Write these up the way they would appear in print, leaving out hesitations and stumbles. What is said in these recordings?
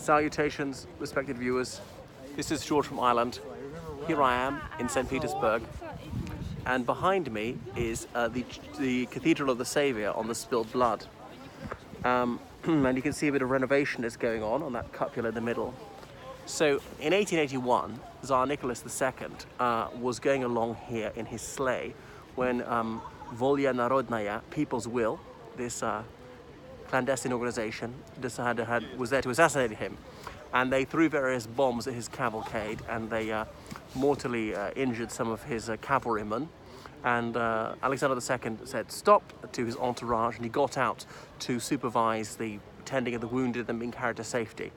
Salutations, respected viewers. This is George from Ireland. Here I am in St. Petersburg, and behind me is the Cathedral of the Saviour on the spilt blood. And you can see a bit of renovation is going on that cupola in the middle. So in 1881, Tsar Nicholas II was going along here in his sleigh when Volya Narodnaya, People's Will, this clandestine organization, was there to assassinate him. And they threw various bombs at his cavalcade, and they mortally injured some of his cavalrymen. And Alexander II said stop to his entourage, and he got out to supervise the tending of the wounded and being carried to safety.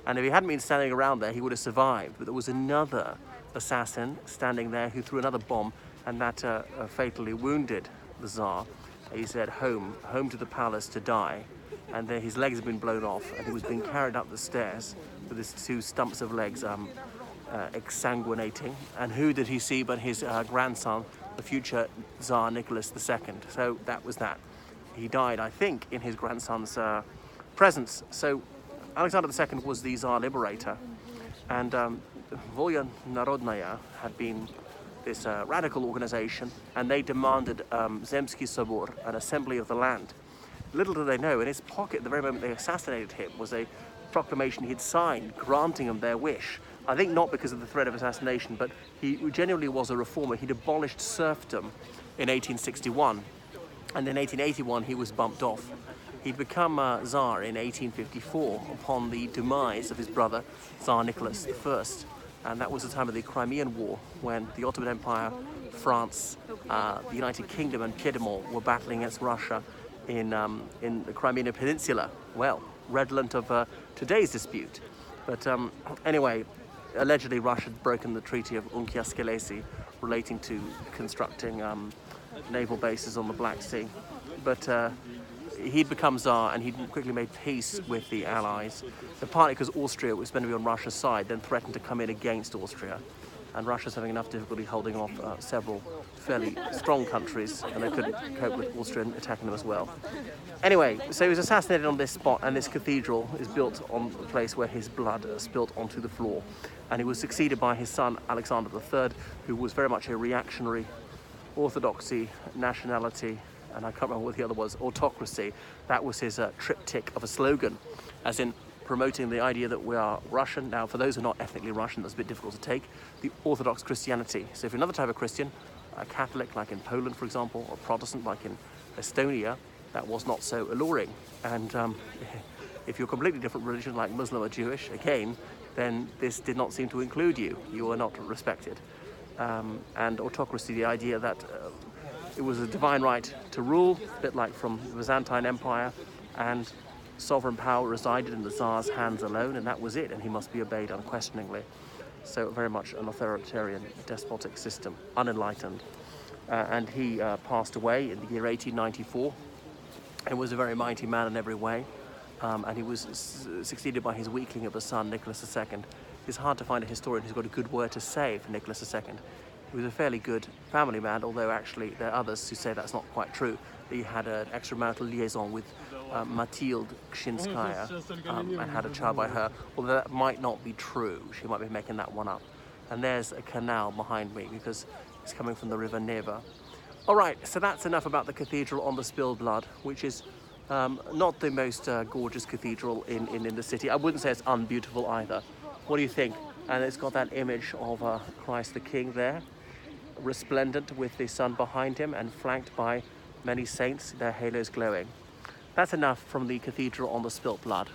And if he hadn't been standing around there, he would have survived. But there was another assassin standing there who threw another bomb, and that fatally wounded the Tsar. He said, home to the palace to die. And then his legs had been blown off, and he was being carried up the stairs with his two stumps of legs exsanguinating. And who did he see but his grandson, the future Tsar Nicholas II. So that was that. He died, I think, in his grandson's presence. So Alexander II was the Tsar liberator, and Volya Narodnaya had been this radical organization, and they demanded Zemsky Sobor, an assembly of the land. Little did they know, in his pocket, the very moment they assassinated him, was a proclamation he'd signed granting them their wish. I think not because of the threat of assassination, but he genuinely was a reformer. He'd abolished serfdom in 1861, and in 1881 he was bumped off. He'd become Tsar in 1854 upon the demise of his brother, Tsar Nicholas I. And that was the time of the Crimean War, when the Ottoman Empire, France, the United Kingdom and Piedmont were battling against Russia in the Crimean Peninsula. Well, redolent of today's dispute. But anyway, allegedly Russia had broken the Treaty of Unkiar-Skelesi relating to constructing naval bases on the Black Sea. But he'd become Tsar, and he'd quickly made peace with the Allies, partly because Austria was meant to be on Russia's side, then threatened to come in against Austria. And Russia's having enough difficulty holding off several fairly strong countries, and they couldn't cope with Austria attacking them as well. Anyway, so he was assassinated on this spot, and this cathedral is built on the place where his blood spilt onto the floor. And he was succeeded by his son, Alexander III, who was very much a reactionary, orthodoxy, nationality, and I can't remember what the other was, autocracy. That was his triptych of a slogan, as in promoting the idea that we are Russian. Now, for those who are not ethnically Russian, that's a bit difficult to take. The Orthodox Christianity. So if you're another type of Christian, a Catholic like in Poland, for example, or Protestant like in Estonia, that was not so alluring. And if you're a completely different religion like Muslim or Jewish, again, then this did not seem to include you. You were not respected. And autocracy, the idea that it was a divine right to rule, a bit like from the Byzantine Empire, and sovereign power resided in the Tsar's hands alone, and that was it, and he must be obeyed unquestioningly. So very much an authoritarian, despotic system, unenlightened. And he passed away in the year 1894, and was a very mighty man in every way. And he was succeeded by his weakling of a son, Nicholas II. It's hard to find a historian who's got a good word to say for Nicholas II. He was a fairly good family man, although actually there are others who say that's not quite true. He had an extramarital liaison with Matilda Kshinskaya and had a child by her, although that might not be true. She might be making that one up. And there's a canal behind me because it's coming from the river Neva. All right, so that's enough about the cathedral on the spilled blood, which is not the most gorgeous cathedral in the city. I wouldn't say it's unbeautiful either. What do you think? And it's got that image of Christ the King there, resplendent with the sun behind him and flanked by many saints, their halos glowing. That's enough from the cathedral on the spilt blood.